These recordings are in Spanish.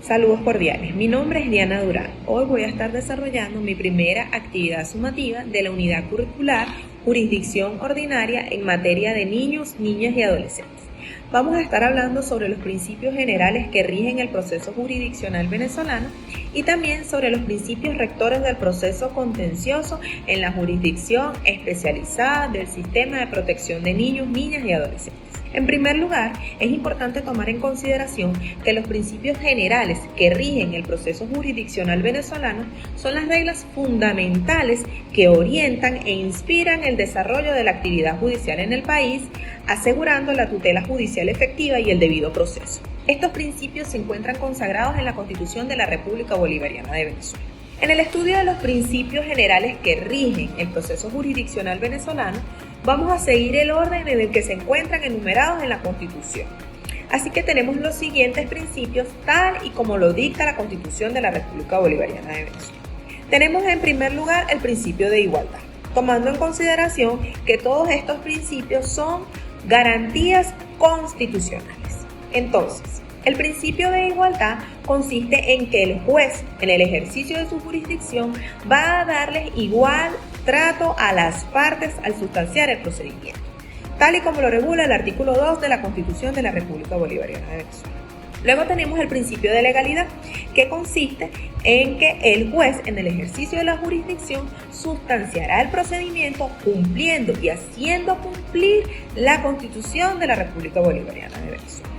Saludos cordiales, mi nombre es Diana Durán. Hoy voy a estar desarrollando mi primera actividad sumativa de la unidad curricular Jurisdicción Ordinaria en materia de niños, niñas y adolescentes. Vamos a estar hablando sobre los principios generales que rigen el proceso jurisdiccional venezolano y también sobre los principios rectores del proceso contencioso en la jurisdicción especializada del sistema de protección de niños, niñas y adolescentes. En primer lugar, es importante tomar en consideración que los principios generales que rigen el proceso jurisdiccional venezolano son las reglas fundamentales que orientan e inspiran el desarrollo de la actividad judicial en el país, asegurando la tutela judicial efectiva y el debido proceso. Estos principios se encuentran consagrados en la Constitución de la República Bolivariana de Venezuela. En el estudio de los principios generales que rigen el proceso jurisdiccional venezolano, vamos a seguir el orden en el que se encuentran enumerados en la Constitución. Así que tenemos los siguientes principios tal y como lo dicta la Constitución de la República Bolivariana de Venezuela. Tenemos en primer lugar el principio de igualdad, tomando en consideración que todos estos principios son garantías constitucionales. Entonces, el principio de igualdad consiste en que el juez, en el ejercicio de su jurisdicción, va a darles igual trato a las partes al sustanciar el procedimiento, tal y como lo regula el artículo 2 de la Constitución de la República Bolivariana de Venezuela. Luego tenemos el principio de legalidad, que consiste en que el juez, en el ejercicio de la jurisdicción, sustanciará el procedimiento cumpliendo y haciendo cumplir la Constitución de la República Bolivariana de Venezuela.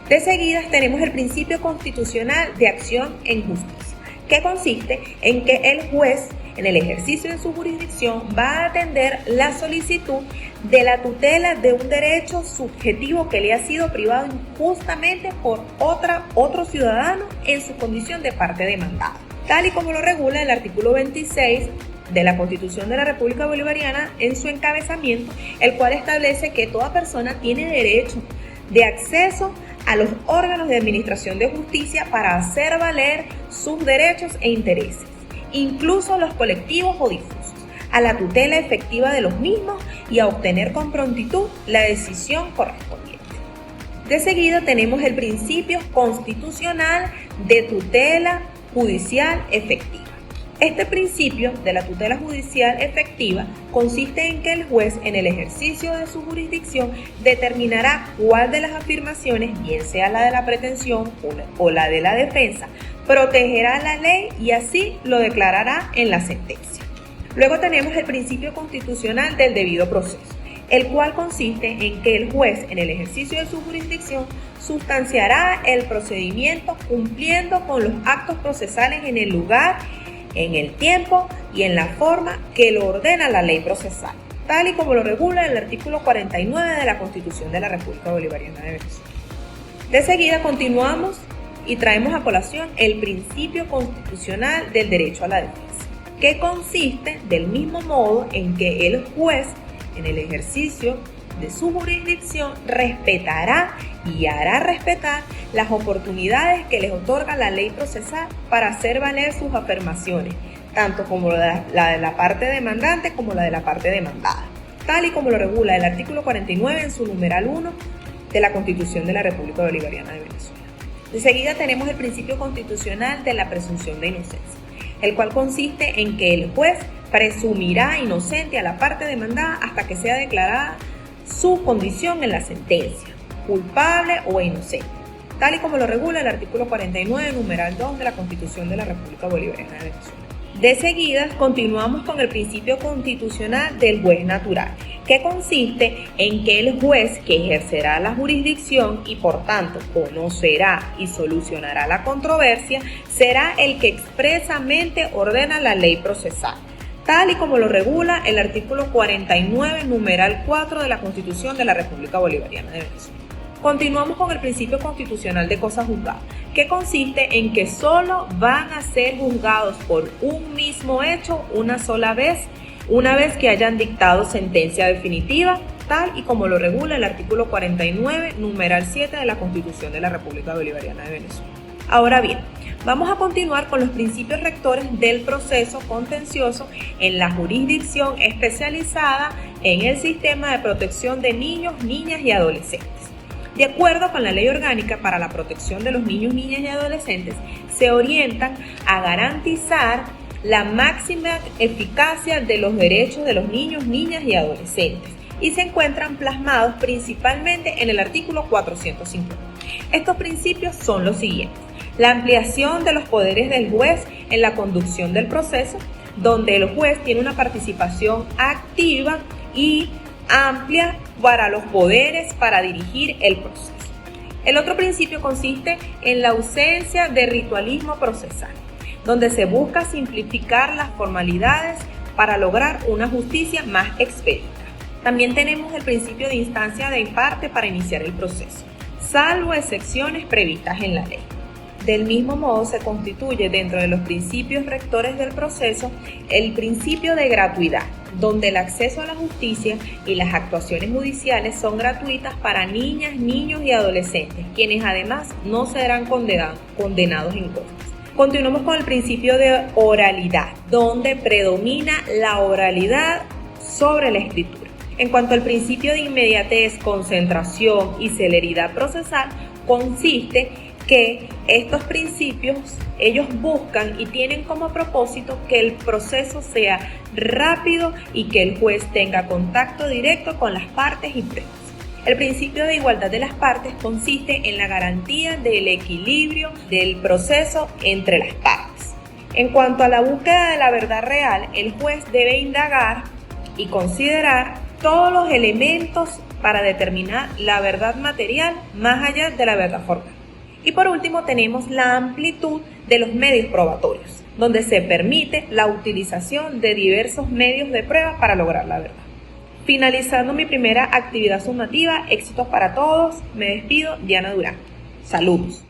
De seguida tenemos el principio constitucional de acción en justicia, que consiste en que el juez, en el ejercicio de su jurisdicción, va a atender la solicitud de la tutela de un derecho subjetivo que le ha sido privado injustamente por otro ciudadano en su condición de parte demandada, tal y como lo regula el artículo 26 de la Constitución de la República Bolivariana en su encabezamiento, el cual establece que toda persona tiene derecho de acceso a los órganos de administración de justicia para hacer valer sus derechos e intereses, incluso los colectivos o difusos, a la tutela efectiva de los mismos y a obtener con prontitud la decisión correspondiente. De seguida tenemos el principio constitucional de tutela judicial efectiva. Este principio de la tutela judicial efectiva consiste en que el juez, en el ejercicio de su jurisdicción, determinará cuál de las afirmaciones, bien sea la de la pretensión o la de la defensa, protegerá la ley y así lo declarará en la sentencia. Luego tenemos el principio constitucional del debido proceso, el cual consiste en que el juez, en el ejercicio de su jurisdicción, sustanciará el procedimiento cumpliendo con los actos procesales en el lugar, en el tiempo y en la forma que lo ordena la ley procesal, tal y como lo regula el artículo 49 de la Constitución de la República Bolivariana de Venezuela. De seguida continuamos y traemos a colación el principio constitucional del derecho a la defensa, que consiste del mismo modo en que el juez, en el ejercicio de su jurisdicción, respetará y hará respetar las oportunidades que les otorga la ley procesal para hacer valer sus afirmaciones, tanto como la de la parte demandante como la de la parte demandada, tal y como lo regula el artículo 49 en su numeral 1 de la Constitución de la República Bolivariana de Venezuela. De seguida tenemos el principio constitucional de la presunción de inocencia, el cual consiste en que el juez presumirá inocente a la parte demandada hasta que sea declarada su condición en la sentencia, culpable o inocente, tal y como lo regula el artículo 49, numeral 2 de la Constitución de la República Bolivariana de Venezuela. De seguida, continuamos con el principio constitucional del juez natural, que consiste en que el juez que ejercerá la jurisdicción y por tanto conocerá y solucionará la controversia será el que expresamente ordena la ley procesal, tal y como lo regula el artículo 49, numeral 4 de la Constitución de la República Bolivariana de Venezuela. Continuamos con el principio constitucional de cosa juzgada, que consiste en que solo van a ser juzgados por un mismo hecho una sola vez, una vez que hayan dictado sentencia definitiva, tal y como lo regula el artículo 49, numeral 7 de la Constitución de la República Bolivariana de Venezuela. Ahora bien, vamos a continuar con los principios rectores del proceso contencioso en la jurisdicción especializada en el sistema de protección de niños, niñas y adolescentes. De acuerdo con la Ley Orgánica para la Protección de los Niños, Niñas y Adolescentes, se orientan a garantizar la máxima eficacia de los derechos de los niños, niñas y adolescentes y se encuentran plasmados principalmente en el artículo 450. Estos principios son los siguientes: la ampliación de los poderes del juez en la conducción del proceso, donde el juez tiene una participación activa y amplia para los poderes para dirigir el proceso. El otro principio consiste en la ausencia de ritualismo procesal, donde se busca simplificar las formalidades para lograr una justicia más expedita. También tenemos el principio de instancia de parte para iniciar el proceso, salvo excepciones previstas en la ley. Del mismo modo, se constituye dentro de los principios rectores del proceso el principio de gratuidad, donde el acceso a la justicia y las actuaciones judiciales son gratuitas para niñas, niños y adolescentes, quienes además no serán condenados en costas. Continuamos con el principio de oralidad, donde predomina la oralidad sobre la escritura. En cuanto al principio de inmediatez, concentración y celeridad procesal, consiste que estos principios ellos buscan y tienen como propósito que el proceso sea rápido y que el juez tenga contacto directo con las partes y pruebas. El principio de igualdad de las partes consiste en la garantía del equilibrio del proceso entre las partes. En cuanto a la búsqueda de la verdad real, el juez debe indagar y considerar todos los elementos para determinar la verdad material más allá de la verdad formal. Y por último tenemos la amplitud de los medios probatorios, donde se permite la utilización de diversos medios de prueba para lograr la verdad. Finalizando mi primera actividad sumativa, éxitos para todos, me despido, Diana Durán. Saludos.